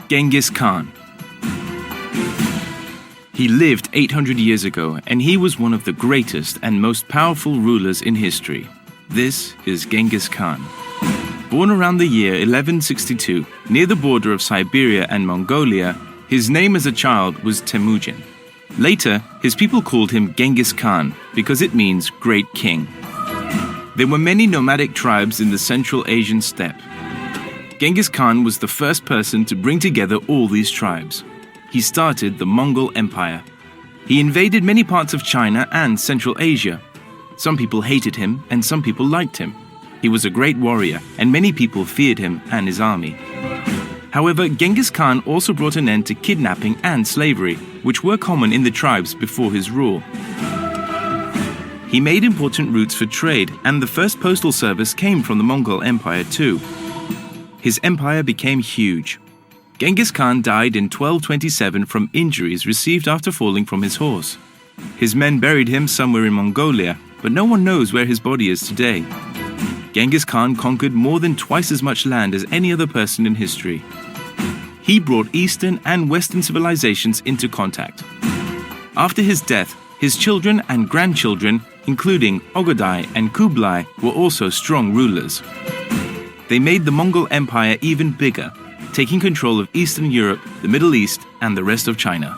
Genghis Khan. He lived 800 years ago, and he was one of the greatest and most powerful rulers in history. This is Genghis Khan. Born around the year 1162, near the border of Siberia and Mongolia, his name as a child was Temujin. Later, his people called him Genghis Khan because it means Great King. There were many nomadic tribes in the Central Asian steppe. Genghis Khan was the first person to bring together all these tribes. He started the Mongol Empire. He invaded many parts of China and Central Asia. Some people hated him and some people liked him. He was a great warrior and many people feared him and his army. However, Genghis Khan also brought an end to kidnapping and slavery, which were common in the tribes before his rule. He made important routes for trade, and the first postal service came from the Mongol Empire too. His empire became huge. Genghis Khan died in 1227 from injuries received after falling from his horse. His men buried him somewhere in Mongolia, but no one knows where his body is today. Genghis Khan conquered more than twice as much land as any other person in history. He brought Eastern and Western civilizations into contact. After his death, his children and grandchildren, including Ogodai and Kublai, were also strong rulers. They made the Mongol Empire even bigger, taking control of Eastern Europe, the Middle East, and the rest of China.